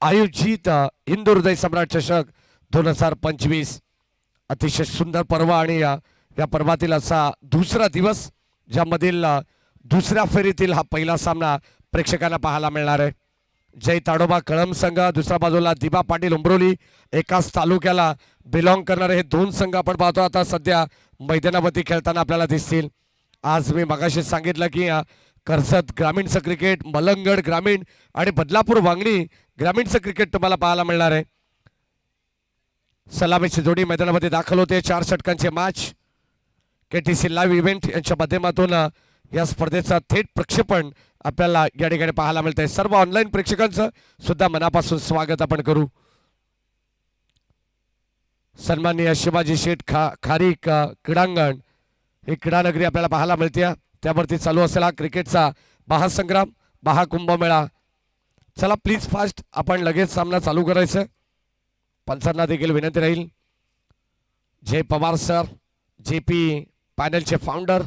आयोजित हिंदू हृदय सम्राट चषक 2025 अतिशय सुंदर पर्व आणि या पर्वातील असा दुसरा दिवस ज्यामधील दुसऱ्या फेरीतील हा पहिला सामना प्रेक्षकांना पाहायला मिळणार आहे। जय ताडोबा कळम संघ, दुसऱ्या बाजूला दिबा पाटील उंब्रोली, एकाच तालुक्याला बिलॉंग करणारे हे दोन संघ आपण पाहतो आता सध्या मैदानावरती खेळताना आपल्याला दिसतील। आज मी मगाशी सांगितलं की कर्जत ग्रामीणचं क्रिकेट, मलंगड ग्रामीण आणि बदलापूर वांगणी ग्रामीणचं क्रिकेट तुम्हाला पाहायला मिळणार आहे। सलामीची जोडी मैदानामध्ये दाखल होते। 4 षटकांचे मॅच केटीसी लाईव्ह इव्हेंट यांच्या माध्यमातून या स्पर्धेचा थेट प्रक्षेपण आपल्याला या ठिकाणी पाहायला मिळतंय। सर्व ऑनलाईन प्रेक्षकांचं सुद्धा मनापासून स्वागत आपण करू। सन्माननीय शिवाजी शेठ खारीक क्रीडांगण ही क्रीडानगरी आपल्याला पाहायला मिळते। त्यावरती चालू असलेला क्रिकेटचा महासंग्राम, महाकुंभमेळा। चला प्लीज फास्ट आपण लगेच सामना चालू करायचं। पंचांना देखील विनंती राहील। जय पवार सर, जेपी पॅनलचे फाउंडर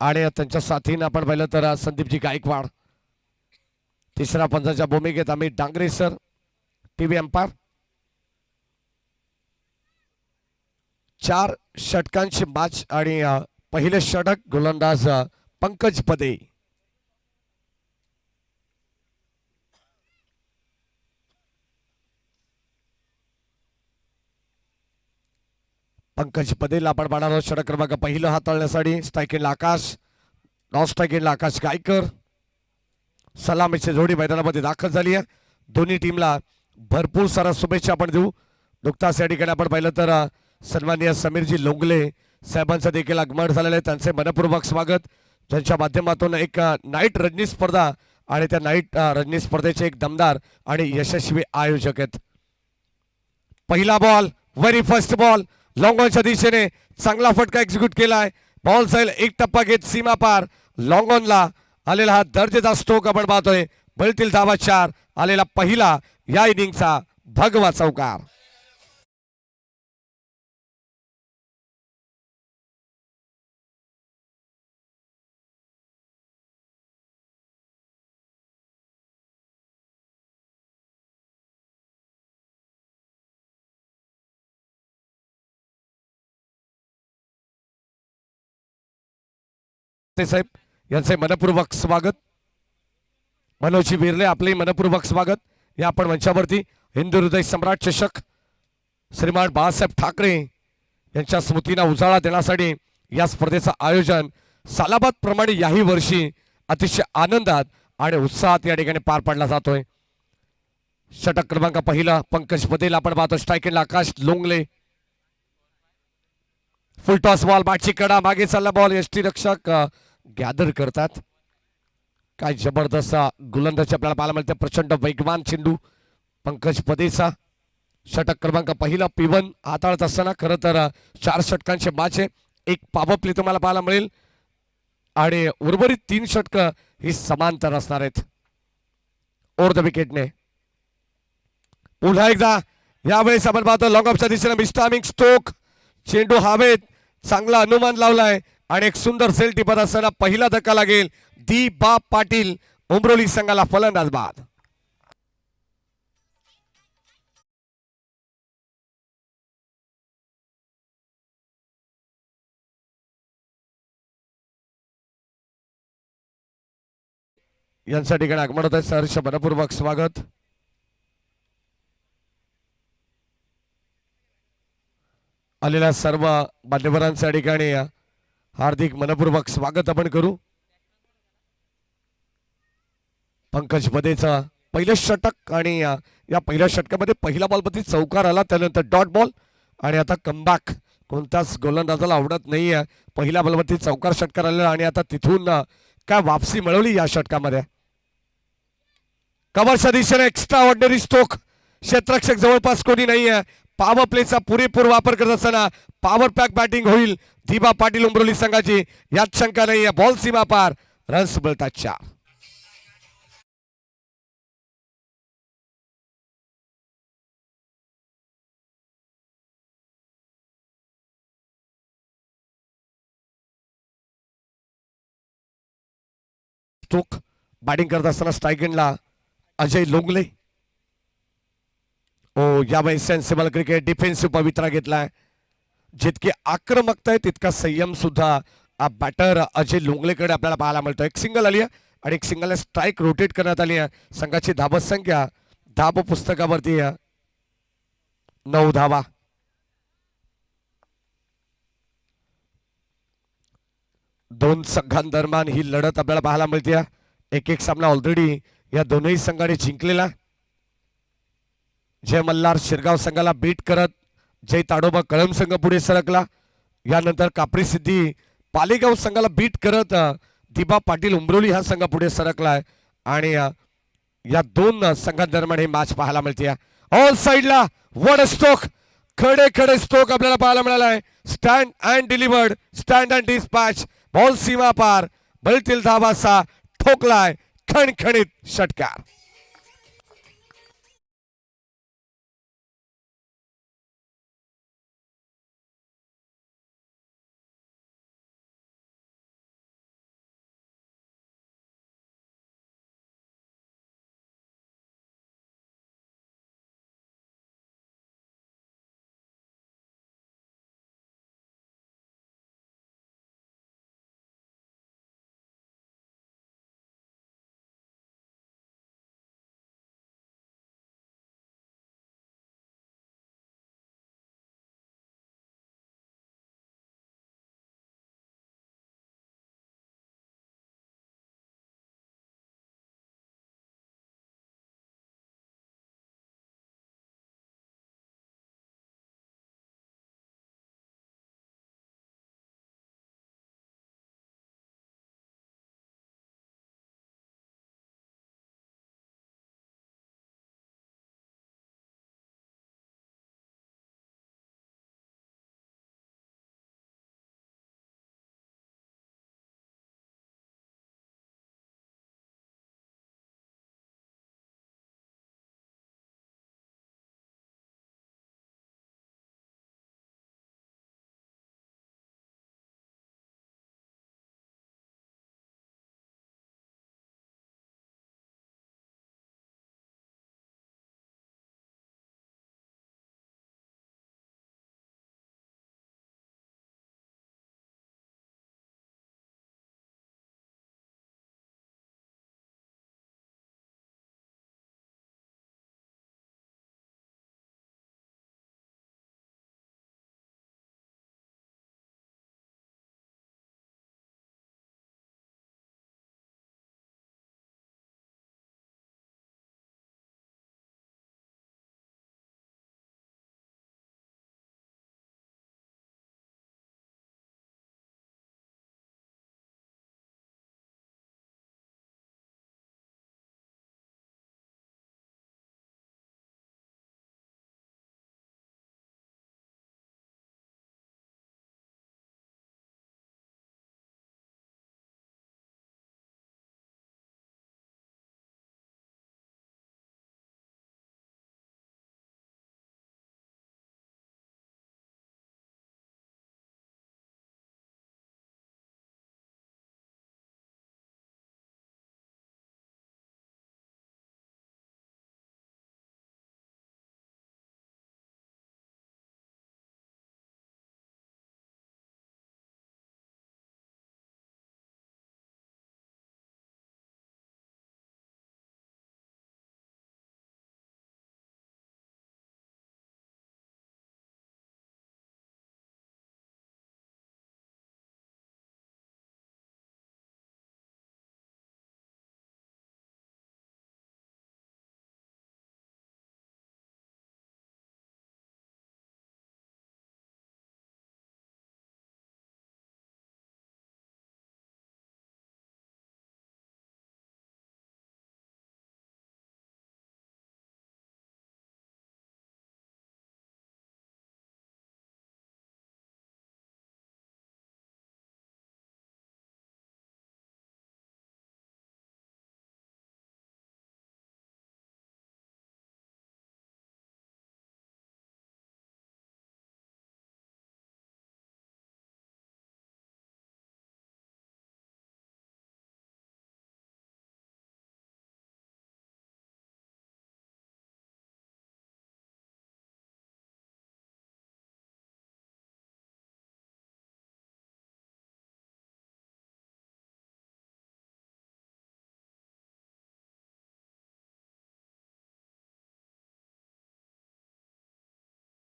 आणि त्यांच्या साथीने आपण पाहिलं तर संदीपजी गायकवाड। तिसऱ्या पंचाच्या भूमिकेत Amit Dangre sir, TV umpire. 4 षटकांची मॅच आणि पहिले षटक गोलंदाज पंकज पदे। पंकज पदेला आपण पाहणार आहोत। षटक क्रमांक पहिलं हाताळण्यासाठी स्ट्राईक एंडला आकाश, नॉन स्ट्राईक एंडला आकाश गायकर। सलामीची जोडी मैदानामध्ये दाखल झाली आहे। दोन्ही टीमला भरपूर सारा शुभेच्छा आपण देऊ। नुकताच या ठिकाणी आपण पाहिलं तर सन्माननीय समीरजी लोंगले साहेबांचं देखील आगमन झालेलं आहे। त्यांचे मनपूर्वक स्वागत, ज्यांच्या माध्यमातून एक नाईट रजनी स्पर्धा आणि त्या नाईट रजनी स्पर्धेचे एक दमदार आणि यशस्वी आयोजक आहेत। पहिला ball, very first ball long ऑनच्या दिशेने चांगला फटका एक्झिक्यूट केलाय। बॉल जाईल एक टप्पा घेत सीमा पार। लॉंग ऑनला आलेला हा दर्जेदार स्ट्रोक आपण पाहतोय। बळतील धावा 4 आलेला पहिला या इनिंगचा भगवा चौकार। साहेब यांचे मनपूर्वक स्वागत। मनोजी बिर्ले आपले मनपूर्वक स्वागत। या आपण मंचावरती हिंदू हृदय सम्राट चषक श्रीमान बाळासाहेब ठाकरे यांच्या स्मृतींना उजाळा देण्यासाठी या स्पर्धेचं आयोजन सालाबाद प्रमाणे याही वर्षी अतिशय आनंदात आणि उत्साहात या ठिकाणी पार पाडला जातोय। षटक क्रमांक पहिला पंकज पदेल आपण पाहतो। स्ट्राईक एंडला आकाश लोंगले, फुल टॉस बॉल, बॅटची कडा, मागे चालला बॉल, यष्टी रक्षक गॅदर करतात। काय जबरदस्त गोलंदाजी आपल्याला पाहायला मिळते। प्रचंड वेगवान चेंडू पंकज पदेचा। षटक क्रमांक पहिला P1 हाताळत असताना खरं तर 4 षटकांचे मॅच आहे। एक पॉवर प्ले तुम्हाला पाहायला मिळेल आणि उर्वरित 3 षटक ही समांतर असणार आहेत। ओव्हर द विकेटने पुन्हा एकदा यावेळेस आपण पाहतो लॉंग ऑफच्या दिशेने मिस्टामिंग स्ट्रोक, चेंडू हवेत, चांगला अनुमान लावलाय आणि एक सुंदर सेल टिपत असताना पहिला धक्का लागेल। दिबा पाटील उंब्रोली संघाला फलंदाज बाद। यांच्या ठिकाणी आगमन होत आहे। सहर्ष मनपूर्वक स्वागत। आलेल्या सर्व मान्यवरांच्या ठिकाणी हार्दिक मनपूर्वक स्वागत आपण करू। पंकज पदेचा पहिलं षटक आणि या पहिल्या षटकामध्ये पहिला बॉलमध्ये चौकार आला, त्यानंतर डॉट बॉल आणि आता कमबॅक। कोणताच गोलंदाजाला आवडत नाहीये पहिल्या बॉलवरती चौकार षटकार आलेला आणि आता तिथून काय वापसी मिळवली या षटकामध्ये। कव्हरच्या दिशेने एक्स्ट्रा ऑर्डिनरी स्ट्रोक, क्षेत्ररक्षक जवळपास कोणी नाहीये। पॉवर प्लेचा पुरेपूर वापर करत असताना पॉवर पॅक बॅटिंग होईल दिबा पाटील उंब्रोली संघाची, यात शंका नाहीये। बॉल सीमा पार, रन्स मिळतात 4। स्ट्रोक बॅटिंग करत असताना स्ट्राईक एंडला अजय लोंगले, ओ यावेळी सेन्सिबल क्रिकेट डिफेन्सिव्ह पवित्रा घेतलाय. जितकी आक्रमकता आहे तितका संयम सुद्धा बॅटर अजय लुंगलेकडे आपल्याला पाहायला मिळतो. एक सिंगल आली आहे आणि एक सिंगल स्ट्राईक रोटेट करण्यात आली आहे. संघाची धाबत संख्या धाब पुस्तकावरती 9 धावा. दोन संघांदरम्यान ही लढत आपल्याला पाहायला मिळते. एक एक सामना ऑलरेडी या दोनही संघाने जिंकलेला. जय मल्हार शिरगाव संघाला बीट करत जय ताडोबा कळंब संघ पुढे सरकला. यानंतर कापरी सिद्धी पालेगाव संघाला बीट करत दिबा पाटील उमरोली हा संघ पुढे सरकलाय. आणि या दोन संघांदरम्यान ही मॅच पाहायला मिळते. ऑल साइडला वड स्टोक खडे खडे स्टोक आपल्याला पाहायला मिळाला आहे. Stand and delivered stand and dispatch ball सीमा पार बलतील धाबासा ठोकलाय खणखणीत षटकार.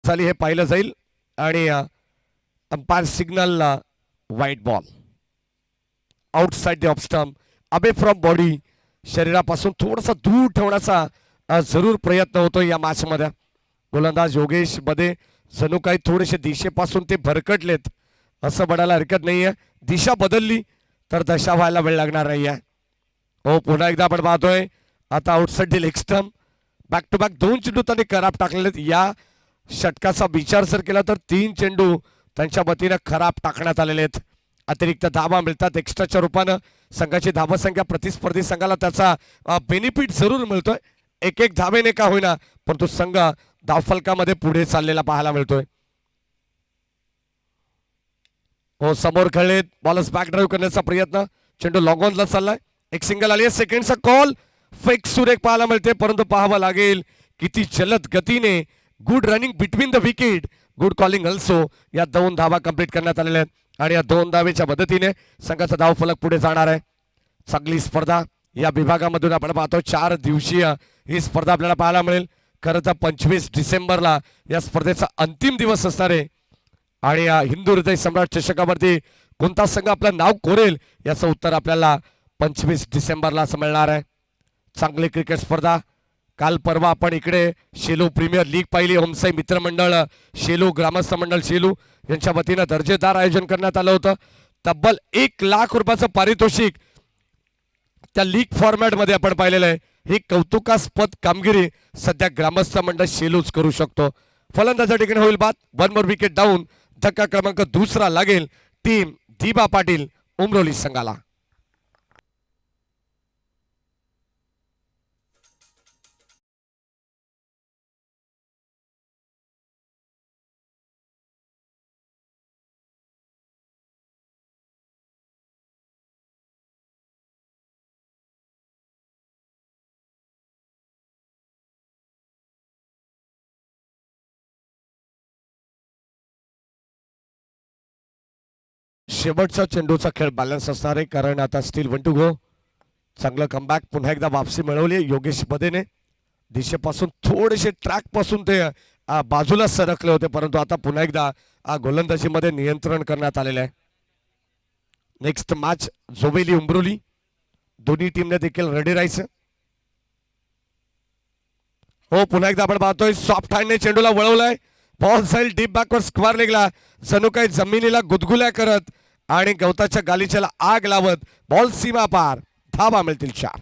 झाली हे पाहिलं जाईल आणि umpire signal white ball outside the off stump अबे फ्रॉम बॉडी शरीरापासून थोडासा दूर ठेवण्याचा जरूर प्रयत्न होतो या मॅच मध्ये. गोलंदाज योगेश मध्ये जणू काही थोडेसे दिशेपासून ते भरकटलेत असं म्हणायला हरकत नाहीये. दिशा बदलली तर दशा व्हायला वेळ लागणार नाहीये. हो पुन्हा एकदा आपण पाहतोय आता outside the leg stump back to back 2 चेंडू त्यांनी खराब टाकलेत. या षटकाचा विचार जर केला तर 3 चेंडू त्यांच्या वतीनं खराब टाकण्यात आलेले आहेत. अतिरिक्त धाबा मिळतात एक्स्ट्राच्या रूपानं. संघाची धाबा संख्या प्रतिस्पर्धी संघाला त्याचा बेनिफिट जरूर मिळतोय. एक एक धाबेने का होईना परंतु संघ धावफलकामध्ये पुढे चाललेला पाहायला मिळतोय. हो समोर खेळलेत बॉलच बॅक ड्राईव्ह करण्याचा प्रयत्न. चेंडू लॉंग ऑनला चाललाय. एक सिंगल आली आहे. सेकंडचा कॉल फेक सुरेख पाहायला मिळते परंतु पाहावं लागेल किती जलद गतीने. Good running between the wicket good calling also. या 2 धावा कंप्लीट करण्यात आलेल्या आहेत आणि या 2 धावेच्या मदतीने संघाचा धावफलक पुढे जाणार आहे. चांगली स्पर्धा या विभागामधून आपण पाहतो. 4 दिवसीय ही स्पर्धा आपल्याला पाहायला मिळेल. खरं तर 25 डिसेंबरला या स्पर्धेचा अंतिम दिवस असणार आहे आणि या हिंदू हृदय सम्राट चषकावरती कोणता संघ आपलं नाव कोरेल याचं उत्तर आपल्याला 25 डिसेंबरला मिळणार आहे. चांगली क्रिकेट स्पर्धा. काल परवा आपण इकडे शेलू प्रीमियर लीग पाहिली. होमसाई मित्रमंडळ शेलू ग्रामस्थ मंडळ शेलू यांच्या वतीनं दर्जेदार आयोजन करण्यात आलं होतं. तब्बल 1 लाख रुपयाचं पारितोषिक त्या लीग फॉर्मॅट मध्ये आपण पाहिलेलं आहे. ही कौतुकास्पद कामगिरी सध्या ग्रामस्थ मंडळ शेलूच करू शकतो. फलंदाजा ठिकाणी होईल बाद. 1 मोर विकेट डाऊन. धक्का क्रमांक 2 लागेल टीम दिबा पाटील उमरोली संघाला. शेवटचा चेंडूचा खेळ बॅलन्स असणार आहे कारण आता स्टील 1 टू गो. चांगलं कमबॅक. पुन्हा एकदा वापसी मिळवली योगेश बदेने. दिशेपासून थोडेसे ट्रॅक पासून ते बाजूला सरकले होते परंतु आता पुन्हा एकदा गोलंदाजीमध्ये नियंत्रण करण्यात आलेलं आहे. Next match Joveli Umroli. दोन्ही टीमने देखील रेडी राहायचं. हो पुन्हा एकदा आपण पाहतोय सॉफ्ट हँडने चेंडूला वळवलाय. बॉल जाईल डीप बॅकवर स्क्वेअर लेगला. जणू काही जमिनीला गुदगुल्या करत आणि गवताच्या गालीच्याला आग लावत बॉल सीमा पार. धावा मिळतील 4.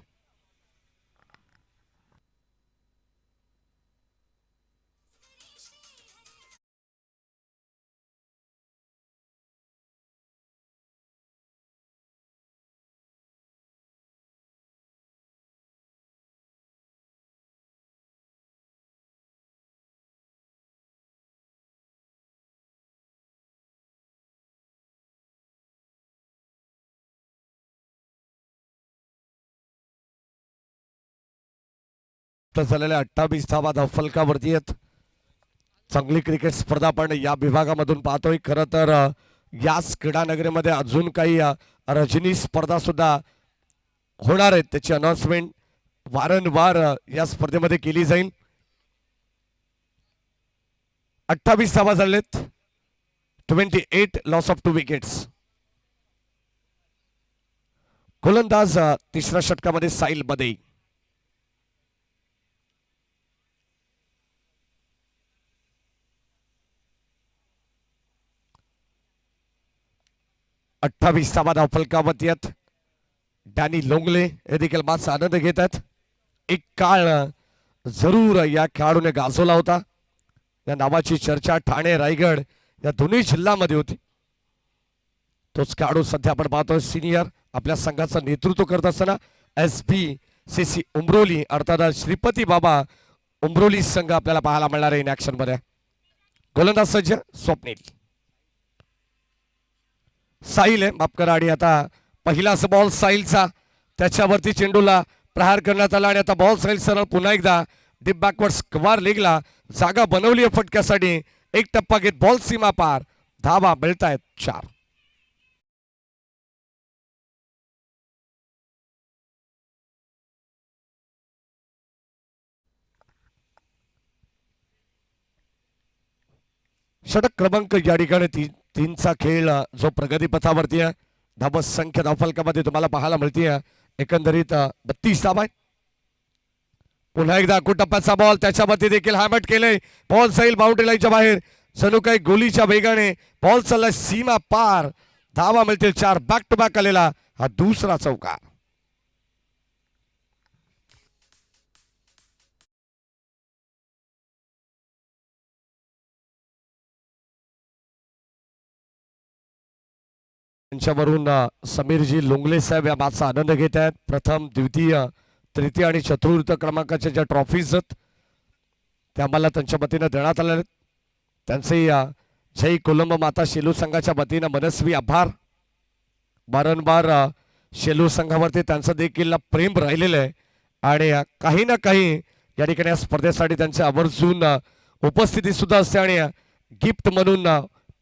झालेल्या 28 धावा धावफलकावरती आहेत. चांगली क्रिकेट स्पर्धा आपण या विभागामधून पाहतोय. खरं तर याच क्रीडानगरीमध्ये अजून काही रजनी स्पर्धा सुद्धा होणार आहेत. त्याची अनाउन्समेंट वारंवार या स्पर्धेमध्ये केली जाईल. 28 धावा झालेत. 28 लॉस ऑफ 2 विकेट्स. गोलंदाज तिसऱ्या षटकामध्ये साहिल बदई. अठ्ठावीस धावा धावफलकावरती आहेत. डॅनी लोंगले हे देखील माझा आनंद घेत आहेत. एक काळ जरूर या खेळाडूने गाजवला होता. या नावाची चर्चा ठाणे रायगड या दोन्ही जिल्ह्यामध्ये होती. तोच खेळाडू सध्या आपण पाहतोय सिनियर आपल्या संघाचं नेतृत्व करत असताना SBCC उमरोली अर्थात श्रीपती बाबा उमरोली संघ आपल्याला पाहायला मिळणार आहे इन ऍक्शन मध्ये. गोलंदाज सज्ज स्वप्नील. साहिल आहे माफ करा. आणि आता पहिलाच बॉल साहिलचा. त्याच्यावरती चेंडूला प्रहार करण्यात आला आणि आता बॉल साहिल सरळ पुन्हा एकदा डीप बॅकवर्ड स्क्वेअर लेगला जागा बनवली आहे फटक्यासाठी. एक टप्पा घेत बॉल सीमा पार. धावा मिळतायत 4. षटक क्रमांक या ठिकाणी तीनचा खेळ जो प्रगती पथावरती आहे. धाबा संख्या धावफलकामध्ये तुम्हाला पाहायला मिळते एकंदरीत 32 धावा आहेत. पुन्हा एकदा कुटप्प्याचा बॉल त्याच्यामध्ये देखील हॅमट केलंय. बॉल जाईल बाउंड्री लाईनच्या बाहेर. जणू काही गोलीच्या वेगाने बॉल चाललाय सीमा पार. धावा मिळतील 4. बॅक टू बॅक आलेला हा दुसरा चौकार. त्यांच्यावरून समीरजी लोंगले साहेब या मॅचचा आनंद घेत आहेत. प्रथम द्वितीय तृतीय आणि चतुर्थ क्रमांकाच्या ज्या ट्रॉफीज आहेत त्या आम्हाला त्यांच्या वतीनं देण्यात आल्या आहेत. त्यांचे जय कोलंब माता शेलू संघाच्या वतीनं मनस्वी आभार. वारंवार शेलू संघावरती त्यांचं देखील प्रेम राहिलेलं आहे आणि काही ना काही या ठिकाणी या स्पर्धेसाठी त्यांचे आवर्जून उपस्थिती सुद्धा असते आणि गिफ्ट म्हणून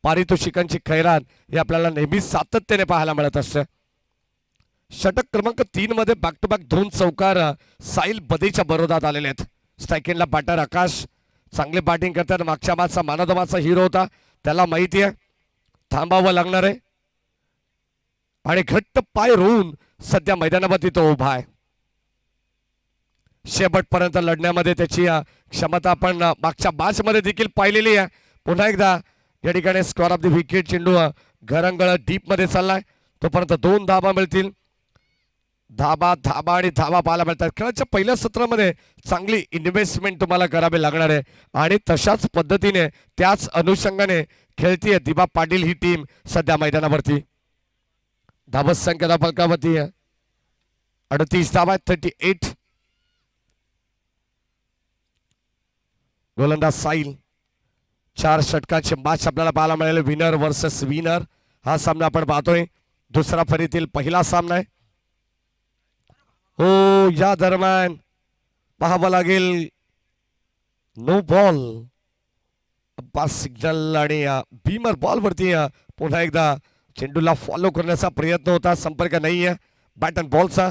पारितोषिकांची खैरात हे आपल्याला नेहमी सातत्याने पाहायला मिळत असते. षटक क्रमांक 3 मध्ये बॅक टू बॅक 2 चौकार साहिल बदेच्या बरोदात आलेले आहेत. स्ट्रायकिंगला बॅटर आकाश चांगले बॅटिंग करतात. मागच्या मॅचचा मानादमाचा हिरो होता. त्याला माहिती आहे थांबावं लागणार आहे आणि घट्ट पाय रोवून सध्या मैदानामध्ये तो उभा आहे. शेवटपर्यंत लढण्यामध्ये त्याची क्षमता आपण मागच्या मॅच मध्ये देखील पाहिलेली आहे. पुन्हा एकदा या ठिकाणी स्क्वेअर ऑफ द विकेट चेंडू घरंगळ डीप मध्ये चाललाय. तोपर्यंत 2 धाबा मिळतील. धाबा धाबा आणि धाबा पाहायला मिळतात. खेळाच्या पहिल्या सत्रामध्ये चांगली इन्व्हेस्टमेंट तुम्हाला करावी लागणार आहे आणि तशाच पद्धतीने त्याच अनुषंगाने खेळतीये दिबा पाटील ही टीम सध्या मैदानावरती. धाबा संख्या धावफलकावरती 38 धावा 38. गोलंदाज साहिल. 4 षटकांचे मॅच आपल्याला पाहायला मिळेल. विनर वर्सेस विनर हा सामना आपण पाहतोय. दुसरा फेरीतील पहिला सामना आहे. हो या दरम्यान पाहावं लागेल नो बॉल. सिग्नल आणि बीमर बॉल वरती पुन्हा एकदा चेंडूला फॉलो करण्याचा प्रयत्न होता. संपर्क नाहीये बॅट अँड बॉलचा.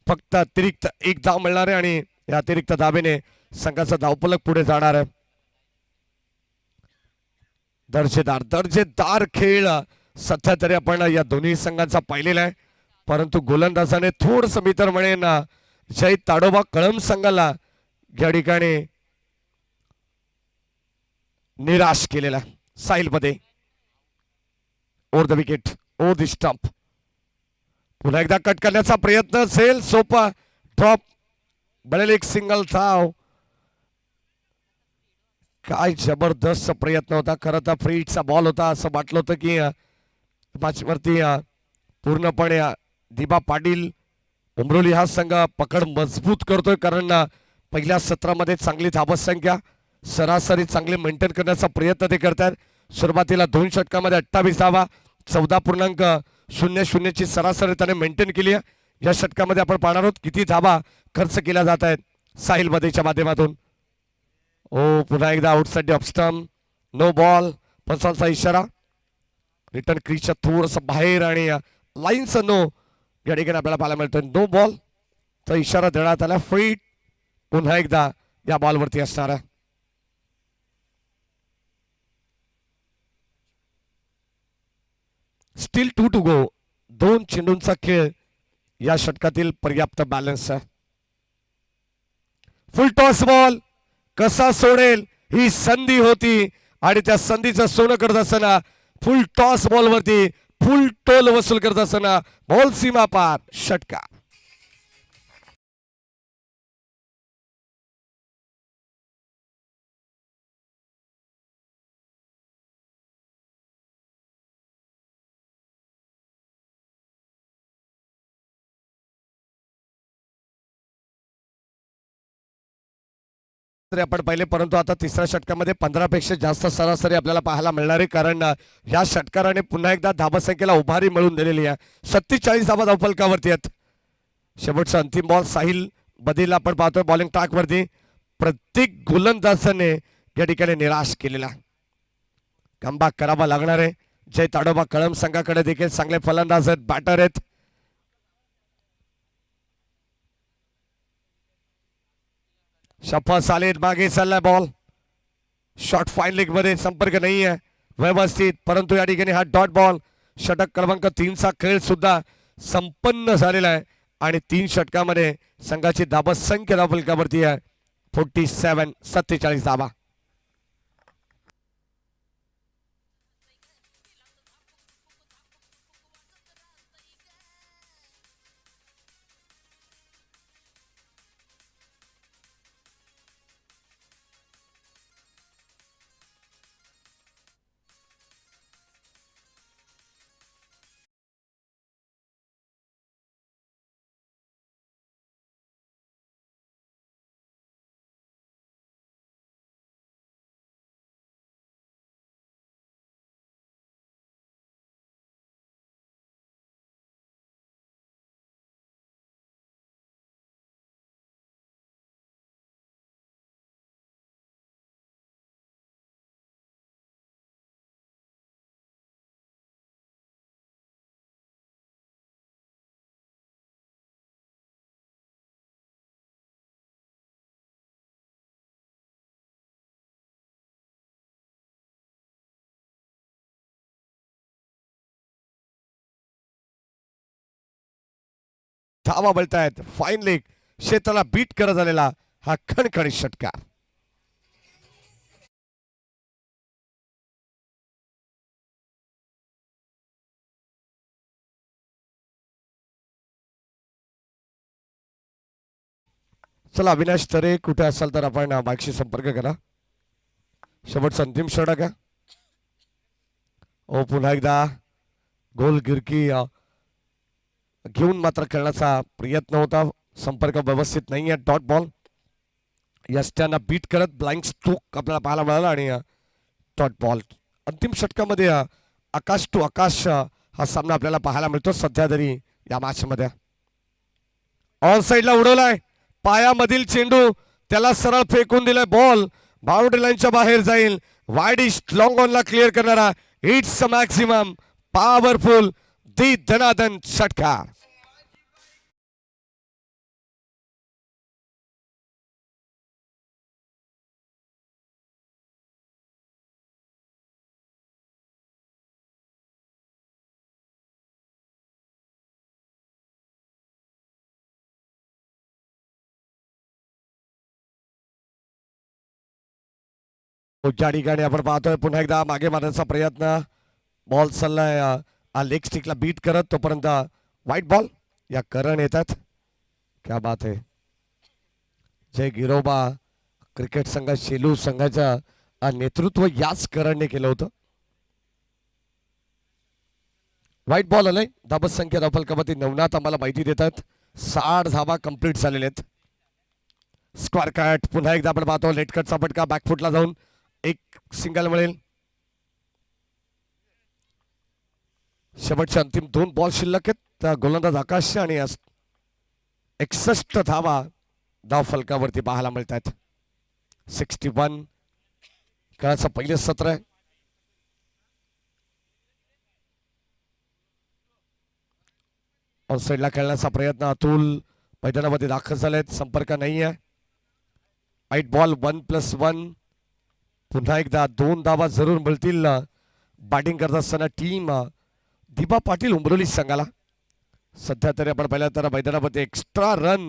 फक्त अतिरिक्त 1 धाव मिळणार आहे आणि या अतिरिक्त धावेने संघाचा धावफलक पुढे जाणार आहे. दर्जेदार खेळ सध्या तरी आपण या दोन्ही संघांचा पाहिलेला आहे. परंतु गोलंदाजाने थोडस मी तर म्हणेन जय ताडोबा कळम संघाला या ठिकाणी निराश केलेला. साहिल मध्ये over the wicket over the stump. पुन्हा एकदा कट करण्याचा प्रयत्न असेल. सोपा ड्रॉप बळेल एक सिंगल धाव. काय जबरदस्त प्रयत्न होता. खरं तर फ्री हिटचा बॉल होता. असं वाटलं होतं की मॅच वरती पूर्णपणे दिबा पाटील उमरोली हा संघ पकड मजबूत करतोय. कारण पहिल्या सत्रामध्ये चांगली धावसंख्या सरासरी चांगली मेंटेन करण्याचा प्रयत्न ते करतात. सुरुवातीला 2 षटकामध्ये 28 धावा 14.00 ची सरासरी त्याने मेंटेन केली आहे. या षटकामध्ये आपण पाहणार आहोत किती धावा खर्च केल्या जात आहेत साहिल बदेच्या माध्यमातून. ओ पुन्हा एकदा outside off stump. No ball. पंचांचा इशारा. रिटर्न क्रीजच्या थोडस बाहेर आणि लाईनचा नो या ठिकाणी आपल्याला पाहायला मिळतोय. नो बॉल चा इशारा देण्यात आला. फ्री पुन्हा एकदा या बॉलवरती असणार आहे. Steel 2 to go. 2 चेंडूंचा खेळ या षटकातील पर्याप्त बॅलन्स आहे. फुल टॉस बॉल कसा सोडेल ही संधी होती आणि त्या संधीचं सोनं करत असताना फुल टॉस बॉल वरती फुल टोल वसूल करत असताना बॉल सीमा पार. षटकार. आपण पाहिले परंतु आता तिसऱ्या षटकामध्ये 15 पेक्षा जास्त सरासरी आपल्याला पाहायला मिळणार आहे. कारण या षटकाराने पुन्हा एकदा धावसंख्येला उभारी मिळवून दिलेली आहे. 47 धावा धावफलकावरती आहेत. शेवटचा अंतिम बॉल साहिल बदेला आपण पाहतोय बॉलिंग ट्रॅक वरती. प्रत्येक गोलंदाजाने या ठिकाणी निराश केलेला. कमबॅक करावा लागणार आहे. जय ताडोबा कळम संघाकडे देखील चांगले फलंदाज आहेत बॅटर आहेत. शफा सालेद मागे चाललाय बॉल. शॉर्ट फाईन लेग मध्ये संपर्क नाही आहे. व्यवस्थित, परंतु या ठिकाणी हा डॉट बॉल षटक क्रमांक 3चा खेळ सुद्धा संपन्न झालेला आहे आणि 3 षटकामध्ये संघाची धाबसंख्या धावफलकावरती आहे 47 धावा. धावा बळतायत. फाईन लेग क्षेत्राला बीट करत झालेला हा खणखणीत षटकार. चला अविनाश तरे कुठे असाल तर आपण बाईकशी संपर्क करा. शेवटचा अंतिम षटक आहे. ओ पुन्हा एकदा गोल गिरकी घेऊन मात्र खेळण्याचा प्रयत्न होता. संपर्क व्यवस्थित नाही आहे. डॉट बॉल यष्ट्यांना बीट करत ब्लाइंड स्ट्रोक आपल्याला पाहायला मिळाला आणि डॉट बॉल. अंतिम षटकामध्ये आकाश टू आकाश हा सामना आपल्याला पाहायला मिळतो सध्या तरी या मॅच मध्ये. ऑन साइडला उडवलाय पायामधील चेंडू त्याला सरळ फेकून दिलाय. बॉल बाउंड्री लाईनच्या बाहेर जाईल. वाईडिश लॉंग ऑनला क्लिअर करणारा इट्स मॅक्सिमम पॉवरफुल दी धनाधन षटकार. ज्या ठिकाणी आपण पाहतोय पुन्हा एकदा मागे मारण्याचा प्रयत्न. बॉल चाललाय लेग स्टिकला बीट करत तोपर्यंत व्हाईट बॉल या करण येतात. क्या बात आहे. जय गिरोबा क्रिकेट संघ शेलू संघाचं नेतृत्व याच करणने केलं होतं. व्हाईट बॉल आलाय. धाबसंख्या धावफलकावरती नवनाथ आम्हाला माहिती देतात 60 धावा कंप्लीट झालेले आहेत. स्क्वेअर कट पुन्हा एकदा आपण पाहतो. लेटकटचा फटका बॅकफुटला जाऊन एक सिंगल मिळेल. शेवटचे अंतिम 2 बॉल शिल्लक आहेत. गोलंदाज आकाश आणि 61 धावा धाव फलकावरती पाहायला मिळत आहेत. 61 खेळाचं पहिले सत्र आहे. ऑन साइडला खेळण्याचा प्रयत्न अतुल मैदानामध्ये दाखल झालेत. संपर्क नाही आहे. White ball 1+1. पुन्हा एकदा 2 धावा जरूर मिळतील. बॅटिंग करत असताना टीम दिबा पाटील उंबरोली संघाला. सध्या तरी आपण पाहिलं तर मैदानामध्ये एक्स्ट्रा रन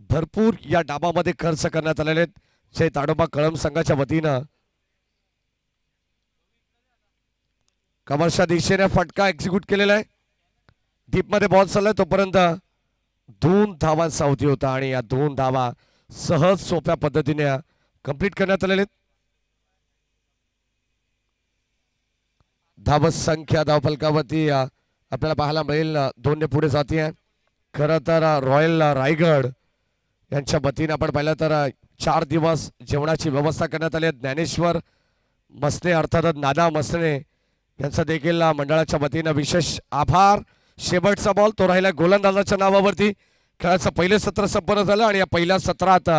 भरपूर या डाबामध्ये खर्च करण्यात आलेले आहेत. जय ताडोबा कळम संघाच्या वतीनं कमरच्या दिशेने फटका एक्झिक्यूट केलेला आहे. डीप मध्ये बॉल चाललाय तोपर्यंत 2 धावांचा अवधी होता आणि या 2 धावा सहज सोप्या पद्धतीने कंप्लीट करण्यात आलेले आहेत. धाव संख्या धावफलकावरती आपल्याला पाहायला मिळेल 2 ने पुढे जाते. खरं तर रॉयल रायगड यांच्या वतीने आपण पाहिलं तर 4 दिवस जेवणाची व्यवस्था करण्यात आली आहे. ज्ञानेश्वर मसने अर्थात नाना मसने यांचा देखील मंडळाच्या वतीनं विशेष आभार. शेवटचा बॉल तो राहिला गोलंदाजाच्या नावावरती. खेळाचं पहिले सत्र संपन्न झालं आणि या पहिल्या सत्रात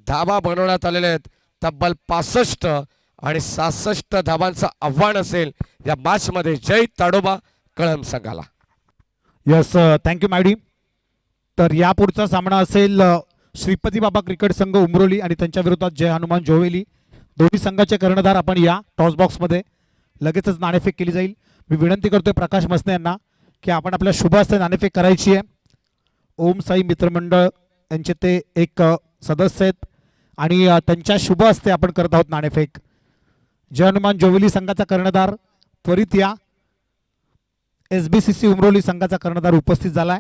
धावा बनवण्यात आलेल्या आहेत तब्बल 65 आणि 66 धावांचं आव्हान असेल या मॅच मध्ये जय ताडोबा कळम संघाला. Yes thank you Maddy. तर यापुढचा सामना असेल श्रीपती बाबा क्रिकेट संघ उमरोली आणि त्यांच्या विरोधात जय हनुमान जोवेली. दोन्ही संघाचे कर्णधार आपण या टॉस बॉक्स मध्ये लगेचच नाणेफेक केली जाईल. मी विनंती करतोय प्रकाश मसने यांना की आपण आपल्या शुभ हस्ते नाणेफेक करायची आहे. ओम साई मित्रमंडळ यांचे ते एक सदस्य आहेत आणि त्यांच्या शुभ हस्ते आपण करत आहोत नाणेफेक. जय हनुमान जोविली संघाचा कर्णधार त्वरित या. SBCC उमरोली संघाचा कर्णधार उपस्थित झालाय.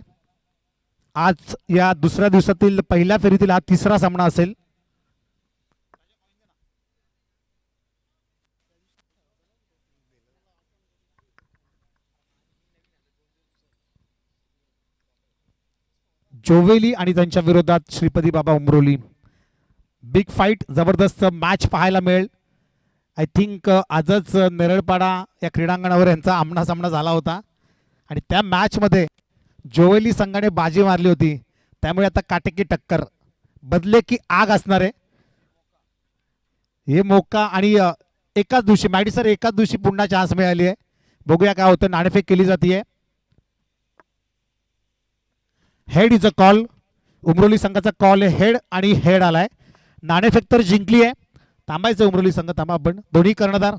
आज या दुसऱ्या दिवसातील पहिल्या फेरीतील हा तिसरा सामना असेल. जोवेली आणि त्यांच्या विरोधात श्रीपती बाबा उमरोली. बिग फाईट, जबरदस्त मॅच पाहायला मिळेल. आय थिंक आजच नेरळपाडा या क्रीडांगणावर यांचा आमना सामना झाला होता आणि त्या मॅचमध्ये जोवेली संघाने बाजी मारली होती. त्यामुळे आता काटेकी टक्कर, बदले की आग असणार आहे. हे मोका आणि एकाच दिवशी मॅडी सर एकाच दिवशी पुन्हा चान्स मिळाली आहे. बघूया काय होतं. नाणेफेक केली जाते. Head is a call. Umroli संघाचा कॉल आहे हेड आणि हेड आलाय. नाणेफेक तर जिंकली आहे. थांबायचं उमरोली संघ, थांबा आपण. दोन्ही कर्णधार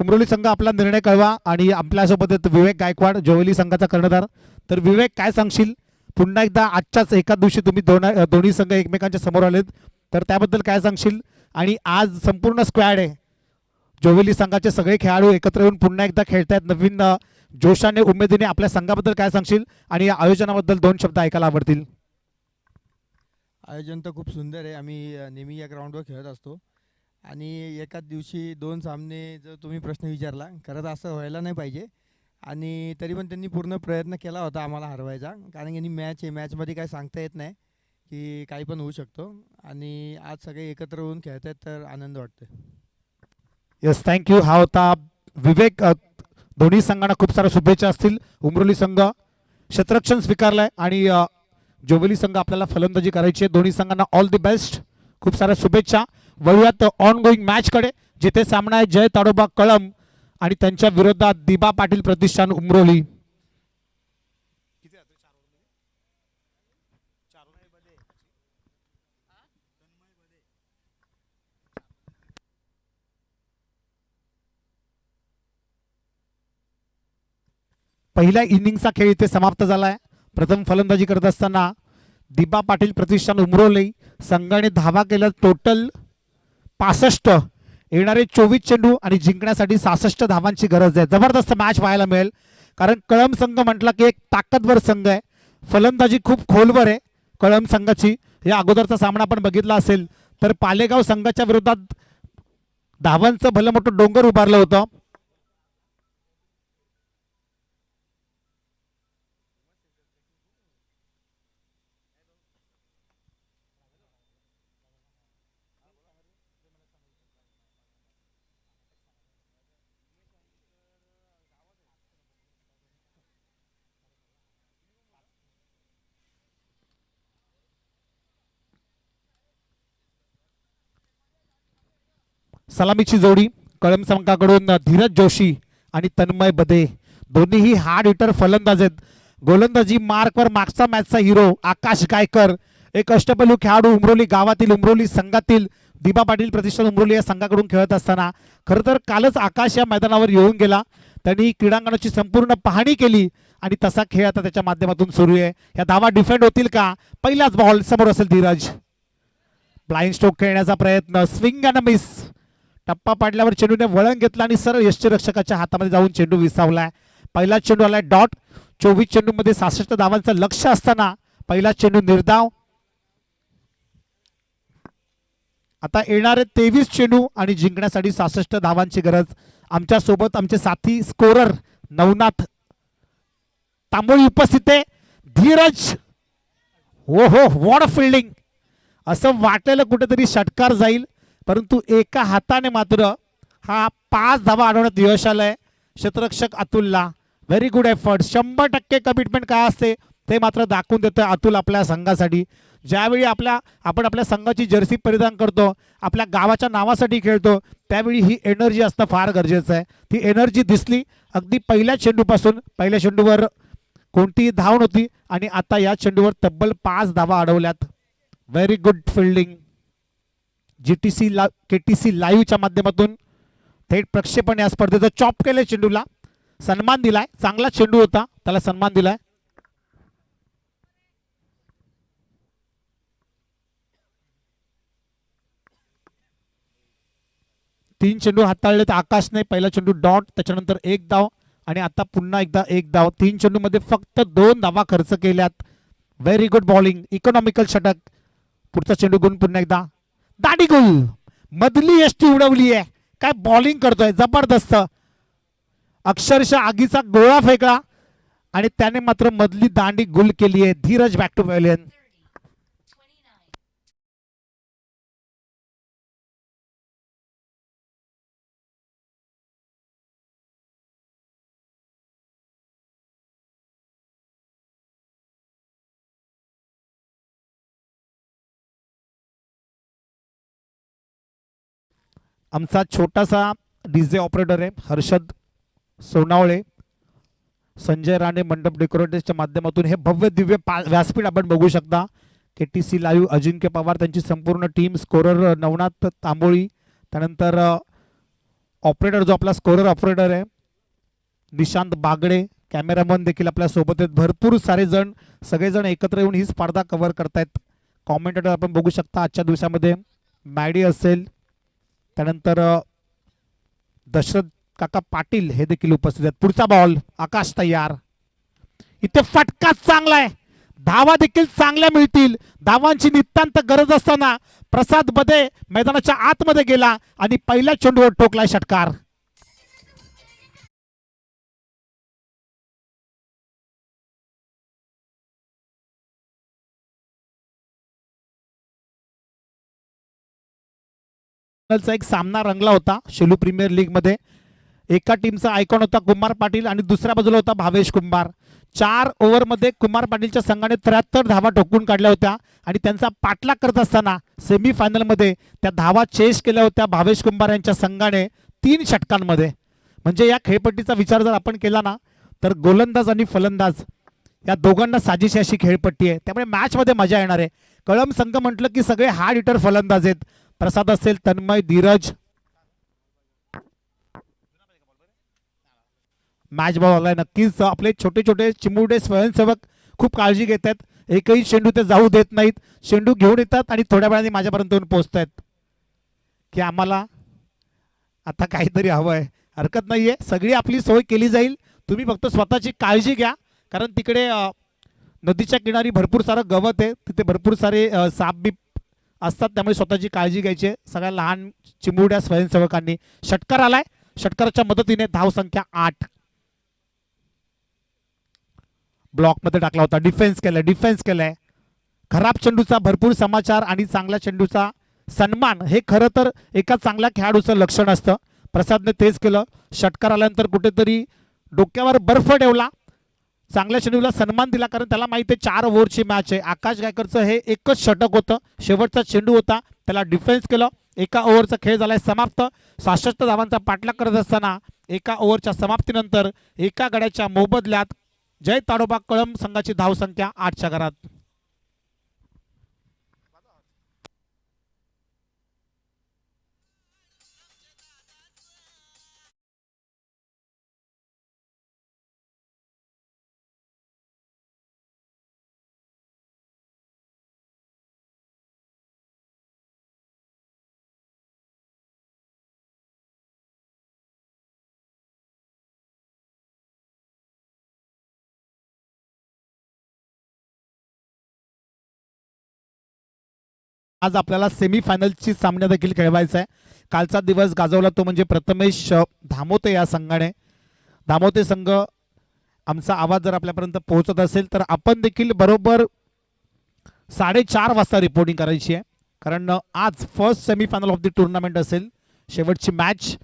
उमरोली संघ आपला निर्णय कळवा. आणि आपल्यासोबत आहेत विवेक गायकवाड, जोवेली संघाचा कर्णधार. तर विवेक काय सांगशील? पुन्हा एकदा आजच्याच एका दिवशी तुम्ही दोन्ही संघ एकमेकांच्या समोर आलेत, तर त्याबद्दल काय सांगशील? आणि आज संपूर्ण स्क्वॅड आहे, जोवेली संघाचे सगळे खेळाडू एकत्र येऊन पुन्हा एकदा खेळतायत नवीन जोशाने, उमेदीने. आपल्या संघाबद्दल काय सांगशील आणि या आयोजनाबद्दल दोन शब्द ऐकायला आवडतील? आयोजन तर खूप सुंदर आहे. आम्ही नेहमी या ग्राउंडवर खेळत असतो आणि एकाच दिवशी दोन सामने जर तुम्ही प्रश्न विचारला, खरंच असं व्हायला नाही पाहिजे. आणि तरी पण त्यांनी पूर्ण प्रयत्न केला होता आम्हाला हरवायचा, कारण यांनी मॅच आहे, मॅचमध्ये काय सांगता येत नाही की काही पण होऊ शकतो. आणि आज सगळे एकत्र होऊन खेळत आहेत तर आनंद वाटतो. Yes, thank you. हा होता विवेक. दोन्ही संघांना खूप साऱ्या शुभेच्छा असतील. उमरोली संघ क्षेत्ररक्षण स्वीकारलाय आणि जोवेली संघ आपल्याला फलंदाजी करायची आहे. दोन्ही संघांना ऑल दी बेस्ट, खूप साऱ्या शुभेच्छा. वळूयात ऑन गोईंग मॅच कडे, जिथे सामना आहे जय ताडोबा कळम आणि त्यांच्या विरोधात दिबा पाटील प्रतिष्ठान उमरोली. पहिल्या इनिंगचा खेळ इथे समाप्त झालाय. प्रथम फलंदाजी करत असताना दिबा पाटील प्रतिष्ठान उमरोली संघाने धावा केल्या टोटल 65. येणारे 24 चेंडू आणि जिंकण्यासाठी 66 धावांची गरज आहे. जबरदस्त मॅच पाहायला मिळेल, कारण कळम संघ म्हटला की एक ताकदवर संघ आहे. फलंदाजी खूप खोलवर आहे कळम संघाची. या अगोदरचा सामना आपण बघितला असेल तर पालेगाव संघाच्या विरोधात धावांचं भलं मोठं डोंगर उभारलं होतं. सलामीची जोडी कळम संघाकडून धीरज जोशी आणि तन्मय बदे, दोन्हीही हार्ड हिटर फलंदाज आहेत. गोलंदाजी मार्कवर मागचा मॅचचा हिरो आकाश गायकर, एक अष्टपैलू खेळाडू उमरोली गावातील, उमरोली संघातील दिबा पाटील प्रतिष्ठान उमरोली या संघाकडून खेळत असताना. खरं तर कालच आकाश या मैदानावर येऊन गेला. त्यांनी क्रीडांगणाची संपूर्ण पाहणी केली आणि तसा खेळ आता त्याच्या माध्यमातून सुरू आहे. या धावा डिफेंड होतील का? पहिलाच बॉल समोर असेल धीरज. ब्लाइंड स्ट्रोक खेळण्याचा प्रयत्न, स्विंग अँड मिस. टप्पा पाडल्यावर चेंडूने वळण घेतला आणि सरळ यष्टीरक्षकाच्या हातामध्ये जाऊन चेंडू विसावलाय. पहिला चेंडू आलाय डॉट. 24 चेंडूमध्ये 66 धावांचं लक्ष असताना पहिला चेंडू निर्धाव. आता येणारे 23 चेंडू आणि जिंकण्यासाठी 66 धावांची गरज. आमच्या सोबत आमचे साथी स्कोरर नवनाथ तांबोळी उपस्थित आहे. धीरज, हो हो, वॉट अ फिल्डिंग. असं वाटलेलं कुठेतरी षटकार जाईल, परंतु एका हाताने मात्र हा 5 धावा अडवण्यात यश आलंय क्षेत्ररक्षक अतुलला. Very good effort. 100% कमिटमेंट काय असते ते मात्र दाखवून देतोय अतुल आपल्या संघासाठी. ज्यावेळी आपण आपल्या संघाची जर्सी परिधान करतो, आपल्या गावाच्या नावासाठी खेळतो, त्यावेळी ही एनर्जी असणं फार गरजेचं आहे. ती एनर्जी दिसली अगदी पहिल्या चेंडूपासून. पहिल्या चेंडूवर कोणतीही धाव नव्हती आणि आता या चेंडूवर तब्बल 5 धावा अडवल्यात. Very good fielding. KTC लाईव्हच्या माध्यमातून थेट प्रक्षेपण या स्पर्धेचं चॉप केलं, चेंडूला सन्मान दिलाय. चांगला चेंडू होता, त्याला सन्मान दिलाय. तीन चेंडू हाताळले तर आकाशने. पहिला चेंडू डॉट, त्याच्यानंतर एक धाव आणि आता पुन्हा एकदा एक धाव. 3 चेंडूमध्ये फक्त 2 धावा खर्च केल्यात. व्हेरी गुड बॉलिंग, इकॉनॉमिकल षटक. पुढचा चेंडू गुण पुन्हा एकदा दांडी गुल. मधली एसटी उडवली आहे. काय बॉलिंग करतोय, जबरदस्त. अक्षरशः आगीचा गोळा फेकला आणि त्याने मात्र मधली दांडी गुल केली आहे. Dhiraj back to pavilion. आमचा छोटासा डीजे ऑपरेटर आहे हर्षद सोनावळे. संजय राणे मंडप डेकोरेटर्सच्या माध्यमातून हे भव्य दिव्य व्यासपीठ आपण बघू शकता. KTC लाईव्ह अजिंक्य पवार, त्यांची संपूर्ण टीम, स्कोरर नवनाथ तांबोळी, त्यानंतर ऑपरेटर जो आपला स्कोरर ऑपरेटर आहे निशांत बागडे, कॅमेरामन देखील आपल्या सोबत आहेत. भरपूर सारे जण, सगळेजण एकत्र येऊन ही स्पर्धा कव्हर करतायत. कॉमेंटेटर आपण बघू शकता आजच्या दिवसामध्ये मॅडी असेल, त्यानंतर दशरथ काका पाटील हे देखील उपस्थित आहेत. पुढचा बॉल, आकाश तयार. इथे फटका चांगला आहे, धावा देखील चांगल्या मिळतील. धावांची नितांत गरज असताना प्रसाद बदे मैदानाच्या आतमध्ये गेला आणि पहिल्या चेंडूवर ठोकलाय षटकार. एक सामना रंगला होता शेलू प्रीमियर लीग मध्ये. एका टीमचा आयकॉन होता कुमार पाटील आणि दुसऱ्या बाजूला होता भावेश कुंभार. 4 ओव्हरमध्ये कुमार पाटीलच्या संघाने 73 धावा ठोकून काढल्या होत्या आणि त्यांचा पाठलाग करत असताना सेमीफायनलमध्ये त्या धावा चेस केल्या होत्या भावेश कुंभार यांच्या संघाने 3 षटकांमध्ये. म्हणजे या खेळपट्टीचा विचार जर आपण केला ना तर गोलंदाज आणि फलंदाज या दोघांना साजेशी अशी खेळपट्टी आहे. त्यामुळे मॅचमध्ये मजा येणार आहे. कळम संघ म्हटलं की सगळे हार्ड हिटर फलंदाज आहेत. प्रसाद असेल, तन्मय, धीरज. मॅच बॉल आलाय. नक्कीच आपले छोटे छोटे चिमुरडे स्वयंसेवक खूप काळजी घेत आहेत. एकही चेंडू ते जाऊ देत नाहीत. चेंडू घेऊन येतात आणि थोड्या वेळाने माझ्यापर्यंत येऊन पोहोचतायत की आम्हाला आता काहीतरी हवं आहे. हरकत नाहीये, सगळी आपली सोय केली जाईल. तुम्ही फक्त स्वतःची काळजी घ्या, कारण तिकडे नदीच्या किनारी भरपूर सारं गवत आहे, तिथे भरपूर सारे साप बीप असतात, त्यामुळे स्वतःची काळजी घ्यायची आहे सगळ्या लहान चिमुरड्या स्वयंसेवकांनी. षटकार आलाय, षटकाराच्या मदतीने धाव संख्या 8. ब्लॉक मध्ये टाकला होता, डिफेन्स केलाय. खराब चेंडूचा भरपूर समाचार आणि चांगल्या चेंडूचा सन्मान हे खरं तर एका चांगल्या खेळाडूचं लक्षण असतं. प्रसादने तेच केलं. षटकार आल्यानंतर कुठेतरी डोक्यावर बर्फ ठेवला, चांगल्या चेंडूला सन्मान दिला, कारण त्याला माहिती आहे 4 ओव्हरची मॅच आहे. आकाश गायकरचं हे एकच षटक होतं, शेवटचा चेंडू होता, त्याला डिफेन्स केलं. एका ओव्हरचा खेळ झालाय समाप्त. 66 धावांचा पाठलाग करत असताना एका ओव्हरच्या समाप्तीनंतर एका गड्याच्या मोबदल्यात जय ताडोबा कळम संघाची धावसंख्या 8च्या घरात. आज आपल्याला सेमीफायनलची सामना देखील खेळवायचा आहे. कालचा दिवस गाजवला तो म्हणजे प्रथमेश धामोते या संघाने. धामोते संघ, आमचा आवाज जर आपल्यापर्यंत पोहोचत असेल तर आपण देखील बरोबर 4:30 वाजता रिपोर्टिंग करायची आहे, कारण आज first semifinal of the tournament असेल, शेवटची मॅच.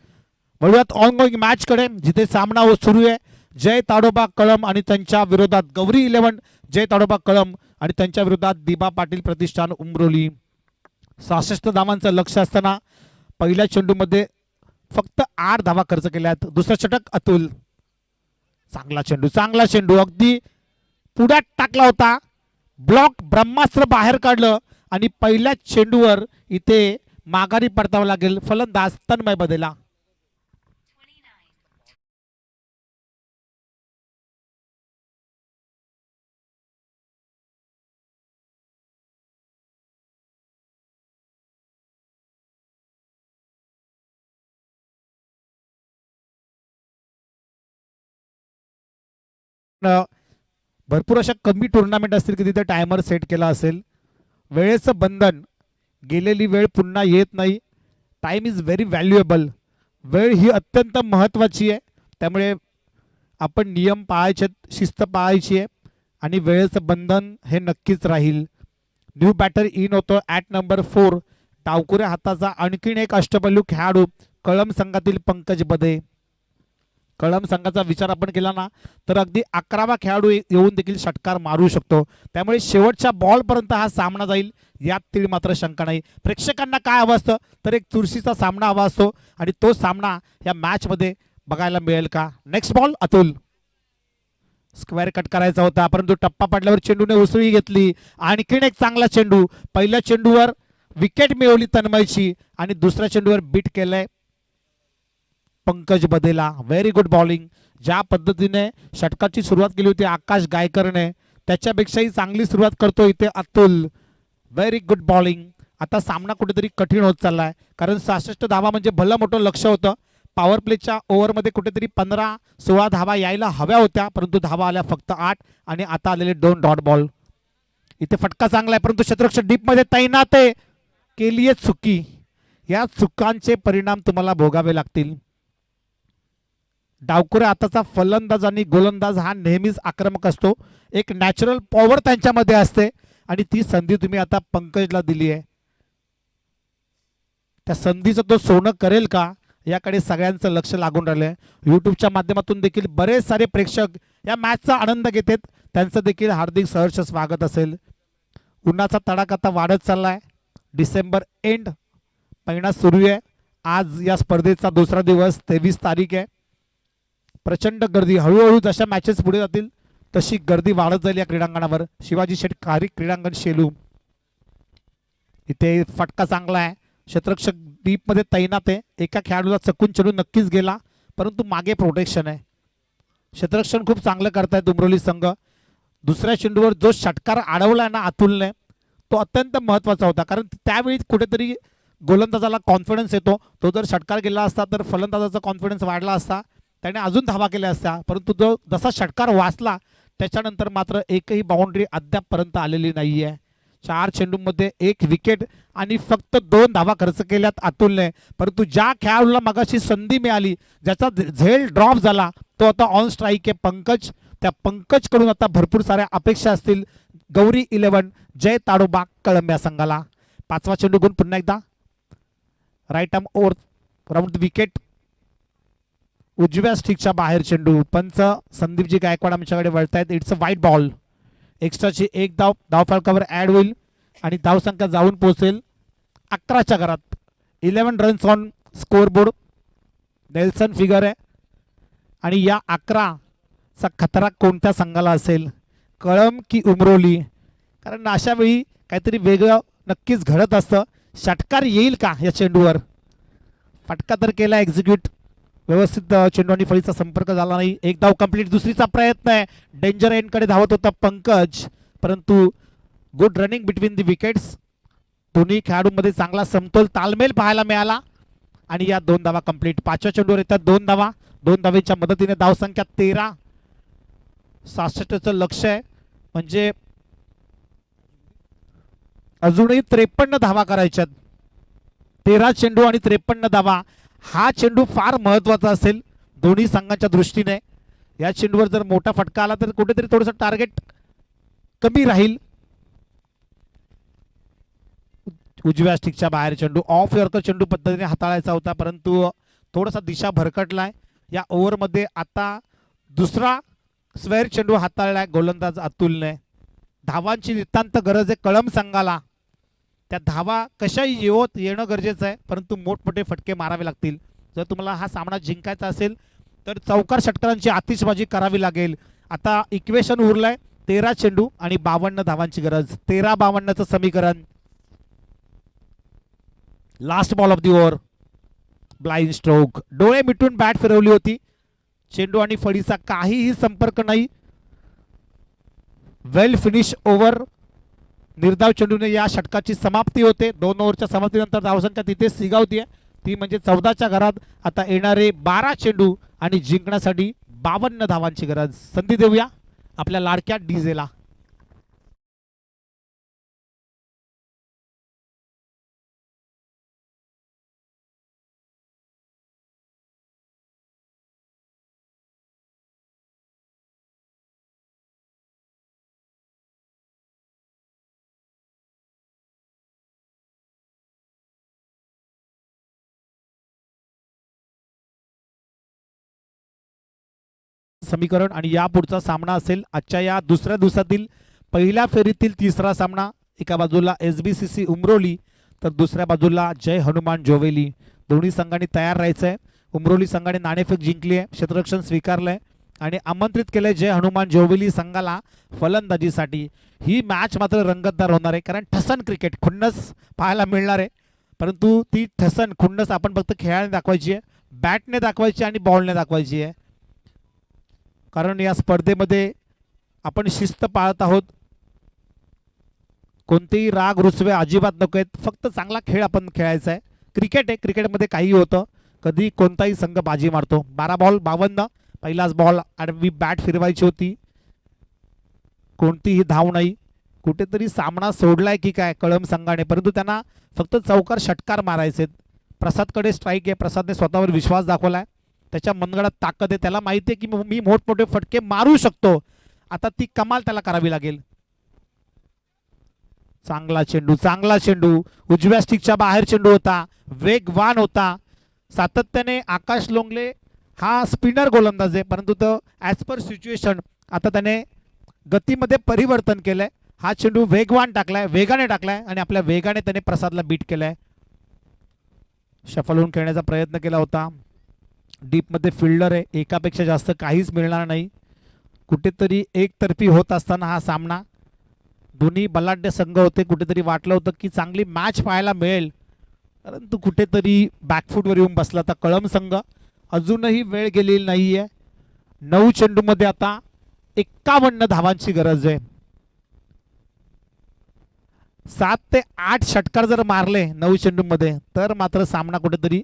वळूयात ऑनगोईंग मॅच कडे, जिथे सामना सुरू आहे जय ताडोबा कळम आणि त्यांच्या विरोधात गौरी 11 जय ताडोबा कळम आणि त्यांच्या विरोधात दिबा पाटील प्रतिष्ठान उमरोली. 66 धावांचं लक्ष असताना पहिल्या चेंडूमध्ये फक्त 8 धावा खर्च केल्यात. दुसरं षटक अतुल. चांगला चेंडू अगदी पुढ्यात टाकला होता. ब्लॉक ब्रह्मास्त्र बाहेर काढलं आणि पहिल्या चेंडूवर इथे माघारी परतावं लागेल फलंदाज तन्मय बदेला. भरपूर अशा कमी टुर्नामेंट असतील की तिथे टायमर सेट केला असेल. वेळेचं बंधन, गेलेली वेळ पुन्हा येत नाही. Time is very valuable. वेळ ही अत्यंत महत्त्वाची आहे, त्यामुळे आपण नियम पाळायचे, शिस्त पाळायची आहे आणि वेळेचं बंधन हे नक्कीच राहील. न्यू बॅटर इन होतो ॲट नंबर 4. डावकुऱ्या हाताचा आणखीन एक अष्टपैलू खेळाडू कळम संघातील पंकज बदे. कळम संघाचा विचार आपण केला ना तर अगदी 11वा खेळाडू येऊन देखील षटकार मारू शकतो. त्यामुळे शेवटच्या बॉलपर्यंत हा सामना जाईल यात तीळ मात्र शंका नाही. प्रेक्षकांना काय हवं असतं तर एक चुरशीचा सामना हवा असतो आणि तो सामना या मॅचमध्ये बघायला मिळेल का. Next ball Atul. Square cut करायचा होता परंतु टप्पा पडल्यावर चेंडूने उसळी घेतली. आणखीन एक चांगला चेंडू. पहिल्या चेंडूवर विकेट मिळवली तन्मयची आणि दुसऱ्या चेंडूवर बीट केलंय पंकज बदेला. Very good bowling. ज्या पद्धतीने षटकाची सुरुवात केली होती आकाश गायकरने त्याच्यापेक्षाही चांगली सुरुवात करतो इथे अतुल. Very good bowling. आता सामना कुठेतरी कठीण होत चाललाय कारण 66 धावा म्हणजे भलं मोठं लक्ष होतं. पॉवर प्लेच्या ओव्हरमध्ये कुठेतरी 15-16 धावा यायला हव्या होत्या परंतु धावा आल्या फक्त 8 आणि आता आलेले 2 डॉट बॉल. इथे फटका चांगला आहे परंतु क्षेत्ररक्षक डीपमध्ये तैनात आहे. केलीये चुकी. या चुकांचे परिणाम तुम्हाला भोगावे लागतील. डावकुऱ्या हाताचा फलंदाज आणि गोलंदाज हा नेहमीच आक्रमक असतो. एक नॅचरल पॉवर त्यांच्यामध्ये असते आणि ती संधी तुम्ही आता पंकजला दिली आहे. त्या संधीचं तो सोनं करेल का याकडे सगळ्यांचं लक्ष लागून राहिलंय. यूट्यूबच्या माध्यमातून देखील बरेच सारे प्रेक्षक या मॅचचा आनंद घेतात. त्यांचं देखील हार्दिक सहर्ष स्वागत असेल. उन्हाचा तडाखा आता वाढत चाललाय. डिसेंबर एंड महिना सुरू आहे. आज या स्पर्धेचा दुसरा दिवस 23 तारीख आहे. प्रचंड गर्दी. हळूहळू जशा मॅचेस पुढे जातील तशी गर्दी वाढत जाईल या क्रीडांगणावर. शिवाजी शेठ कारी क्रीडांगण शेलू. इथे फटका चांगला आहे. क्षेत्ररक्षक डीप मध्ये तैनात आहे. एका खेळाडूला चकून चढून नक्कीच गेला परंतु मागे प्रोटेक्शन आहे. क्षेत्ररक्षण खूप चांगलं करतायत उमरोली संघ. दुसऱ्या चेंडूवर जो षटकार अडवलाय ना अतुलने तो अत्यंत महत्त्वाचा होता कारण त्यावेळी कुठेतरी गोलंदाजाला कॉन्फिडन्स येतो. तो जर षटकार गेला असता तर फलंदाजाचा कॉन्फिडन्स वाढला असता, त्याने अजून धावा केल्या असत्या. परंतु जो जसा षटकार वाचला त्याच्यानंतर मात्र एकही बाउंड्री अद्यापपर्यंत आलेली नाही आहे. 4 चेंडूमध्ये 1 विकेट आणि फक्त 2 धावा खर्च केल्यात अतुलने. परंतु ज्या खेळाडूला मगाशी संधी मिळाली ज्याचा झेल ड्रॉप झाला तो आता ऑन स्ट्राईक आहे पंकज. त्या पंकजकडून आता भरपूर साऱ्या अपेक्षा असतील. गौरी 11 जय ताडोबा कळंब या संघाला. 5वा चेंडू गुण पुन्हा एकदा right arm over round wicket. उजव्या स्टिकच्या बाहेर चेंडू. पंच संदीपजी गायकवाड आमच्याकडे वळतायत. इट्स अ वाईट बॉल. एक्स्ट्राची 1 धाव धावफलकावर ऍड होईल आणि धावसंख्या जाऊन पोहोचेल 11च्या घरात. 11 रन्स ऑन स्कोअरबोर्ड. नेल्सन फिगर आहे आणि या 11चा खतरा कोणत्या संघाला असेल, कळंब की उमरोली? कारण अशा वेळी काहीतरी वेगळं नक्कीच घडत असतं. षटकार येईल का या चेंडूवर? फटका तर केला एक्झिक्यूट व्यवस्थित. चेंडू आणि फळीचा संपर्क झाला नाही. 1 धाव कंप्लीट. दुसरीचा प्रयत्न आहे. डेंजर एंडकडे धावत होता पंकज परंतु good running between the wickets. दोन्ही खेळाडूंमध्ये चांगला समतोल तालमेल पाहायला मिळाला आणि या 2 धावा कंप्लीट. 5व्या चेंडूवर येतात 2 धावा. 2 धावेच्या मदतीने धावसंख्या 13. 66चं लक्ष आहे म्हणजे अजूनही 53 धावा करायच्यात. 13 चेंडू आणि 53 धावा. हा चेंडू फार महत्वाचा असेल दोन्ही संघांच्या दृष्टीने. या चेंडूवर जर मोठा फटका आला तर कुठेतरी थोडंसं टार्गेट कमी राहील. उजव्या स्टिकच्या बाहेर चेंडू. ऑफ यॉर्कर चेंडू पद्धतीने हाताळायचा होता परंतु थोडासा दिशा भरकटलाय. या ओव्हरमध्ये आता दुसरा स्क्वेअर चेंडू हाताळलाय गोलंदाज अतुलने. धावांची नितांत गरज आहे कळंब संघाला. त्या धावा कशाही येणं गरजेचं आहे परंतु मोठमोठे फटके मारावे लागतील. जर तुम्हाला हा सामना जिंकायचा असेल तर चौकार षटकारांची आतिषबाजी करावी लागेल. आता इक्वेशन उरलंय 13 चेंडू आणि 52 धावांची गरज. 13-52चं समीकरण. Last ball of the over. Blind stroke. डोळे मिटून बॅट फिरवली होती. चेंडू आणि फळीचा काहीही संपर्क नाही. वेल फिनिश ओव्हर. निर्धाव चेंडूने या षटकाची समाप्ती होते. 2 ओव्हरच्या समाप्तीनंतर धावसंख्या तिथे सिगावतीये. ती म्हणजे 14च्या घरात. आता येणारे 12 चेंडू आणि जिंकण्यासाठी 52 धावांची गरज. संधी देऊया आपल्या लाडक्या डीजेला. समीकरण आणि या पुढचा सामना असेल आजच्या या दुसऱ्या दिवसातील पहिल्या फेरीतील तिसरा सामना. एका बाजूला SBCC उमरोली तर दुसऱ्या बाजूला जय हनुमान जोवेली. दोन्ही संघांनी तयार राहायचंय. उमरोली संघाने नाणेफेक जिंकली आहे, क्षेत्ररक्षण स्वीकारलंय आणि आमंत्रित केलंय जय हनुमान जोवेली संघाला फलंदाजीसाठी. ही मॅच मात्र रंगतदार होणार आहे कारण ठसन क्रिकेट खुन्नस पाहायला मिळणार आहे. परंतु ती ठसन खुन्नस आपण फक्त खेळाने दाखवायची आहे, बॅटने दाखवायची आणि बॉलने दाखवायची आहे. कारण या स्पर्धेमध्ये आपण शिस्त पाळत आहोत. कोणतेही राग रुसवे अजिबात नको आहेत. फक्त चांगला खेळ आपण खेळायचा आहे. क्रिकेट आहे, क्रिकेटमध्ये काही होतं. कधी कोणताही संघ बाजी मारतो. 12 बॉल 52. पहिलाच बॉल आडवी बॅट फिरवायची होती. कोणतीही धाव नाही. कुठेतरी सामना सोडलाय की काय कळम संघाने, परंतु त्यांना फक्त चौकार षटकार मारायचे. प्रसादकडे स्ट्राईक आहे. प्रसादने स्वतःवर विश्वास दाखवलाय. त्याच्या मनगडात ताकद आहे. त्याला माहिती आहे की मी मोठमोठे फटके मारू शकतो. आता ती कमाल त्याला करावी लागेल. चांगला चेंडू, चांगला चेंडू. उजव्या स्टिकच्या बाहेर चेंडू होता, वेगवान होता. सातत्याने आकाश लोंगले हा स्पिनर गोलंदाज आहे, परंतु तो ॲज पर सिच्युएशन आता त्याने गतीमध्ये परिवर्तन केलंय. हा चेंडू वेगवान टाकलाय, वेगाने टाकलाय आणि आपल्या वेगाने त्याने प्रसादला बीट केलाय. शफल होऊन खेळण्याचा प्रयत्न केला होता. डीपमध्ये फिल्डर आहे, एकापेक्षा जास्त काहीच मिळणार नाही. कुठेतरी एकतर्फी होत असताना हा सामना, दोन्ही बलाढ्य संघ होते. कुठेतरी वाटलं होतं की चांगली मॅच पाहायला मिळेल, परंतु कुठेतरी बॅकफूटवर येऊन बसला होता कळम संघ. अजूनही वेळ गेलेली नाहीये. 9 चेंडूमध्ये आता 51 धावांची गरज आहे. 7 ते 8 षटकार जर मारले 9 चेंडूमध्ये तर मात्र सामना कुठेतरी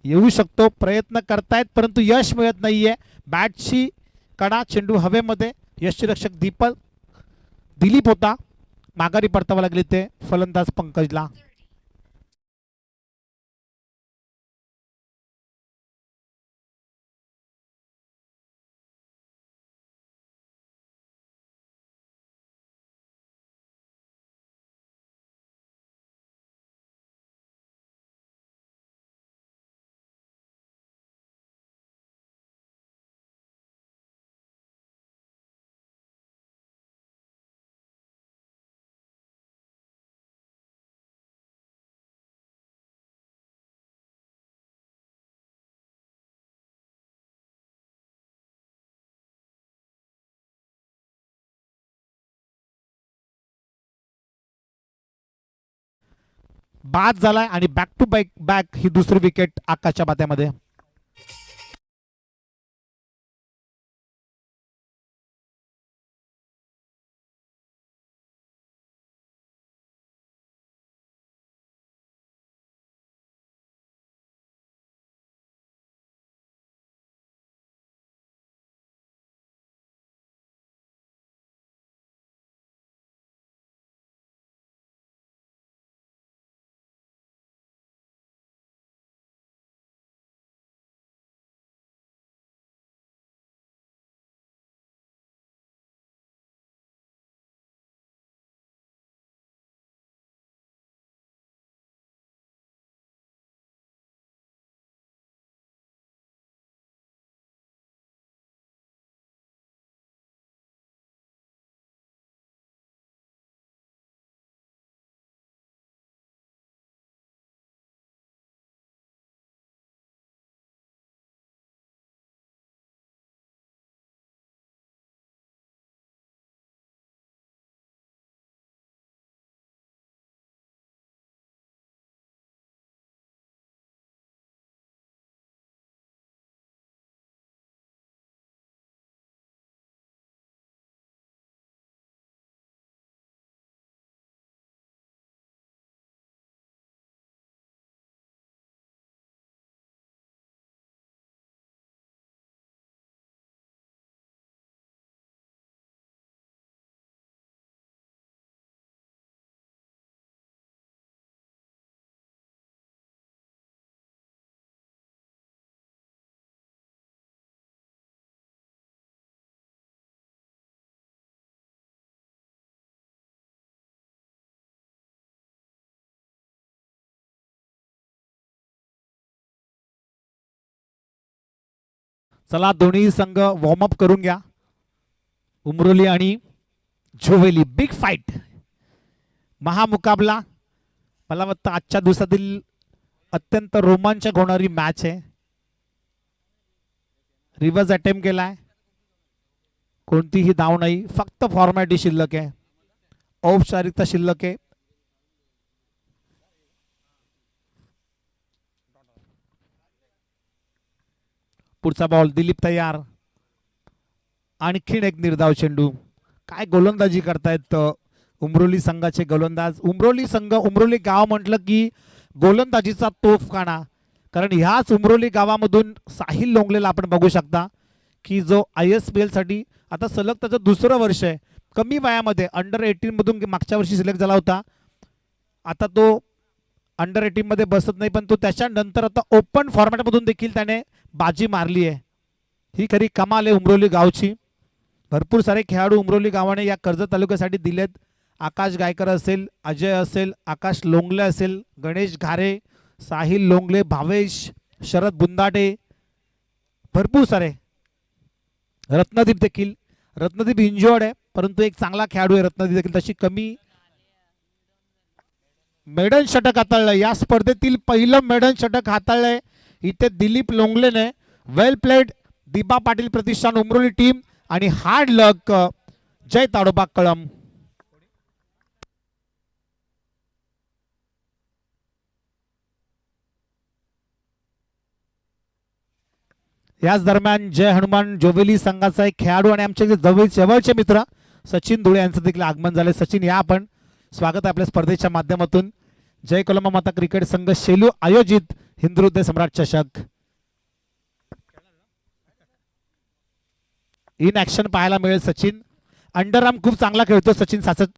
येऊ शकतो. प्रयत्न करतायत परंतु यश मिळत नाहीये. बॅटची कडा चेंडू हवेमध्ये. यष्टीरक्षक दिलीप होता, माघारी परतावा लागले ते फलंदाज पंकजला. बाद झालाय आणि बॅक टू बॅक ही दुसरी विकेट आकाशच्या बात्यामध्ये. चला दोन्ही संघ वॉर्मअप करून घ्या. उमरोली आणि जोवेली बिग फाईट महामुकाबला. मला वाटतं आजच्या दिवसातील अत्यंत रोमांचक होणारी मॅच आहे. रिव्हर्स अटेम्प्ट केलाय, कोणतीही धाव नाही, फक्त फॉर्मॅलिटी शिल्लक आहे, औपचारिकता शिल्लक आहे. पुढचा बॉल दिलीप तयार. आणखीन एक निर्धाव चेंडू. काय गोलंदाजी करतायत उमरोली संघाचे गोलंदाज. उमरोली संघ, उमरोली गाव म्हटलं की गोलंदाजीचा तोफखाना. कारण ह्याच उमरोली गावामधून साहिल लोंगलेला आपण बघू शकता की जो ISPL साठी आता सलग त्याचं दुसरं वर्ष आहे. कमी वयामध्ये अंडर-18 मधून मागच्या वर्षी सिलेक्ट झाला होता. आता तो अंडर-18 मध्ये बसत नाही, पण तो त्याच्यानंतर आता ओपन फॉर्मॅटमधून देखील त्याने बाजी मारली आहे. ही खरी कमाल आहे उमरोली गावची. भरपूर सारे खेळाडू उमरोली गावाने या कर्जत तालुक्यासाठी दिलेत. आकाश गायकर असेल, अजय असेल, आकाश लोंगले असेल, गणेश घारे, साहिल लोंगले, भावेश, शरद बुंदाटे, भरपूर सारे. रत्नदीप देखील, रत्नदीप इंजर्ड आहे परंतु एक चांगला खेळाडू आहे रत्नदीप देखील. तशी कमी मेडन षटक हाताळलं या स्पर्धेतील पहिलं मेडन षटक हाताळलंय इथे दिलीप लोंगलेने. वेल प्लेड दिबा पाटील प्रतिष्ठान उमरोली टीम आणि हार्ड लक जय ताडोबा कळम. याच दरम्यान जय हनुमान जोवेली संघाचा एक खेळाडू आणि आमचे जवळचे मित्र सचिन धुळे यांचं देखील आगमन झाले. सचिन या आपण, स्वागत आहे आपल्या स्पर्धेच्या माध्यमातून. जय कोलंबा माता क्रिकेट संघ शेलू आयोजित हिंदुहृदय सम्राट चषक इन ऍक्शन पाहायला मिळेल. सचिन अंडरआर्म खूप चांगला खेळतो. सचिन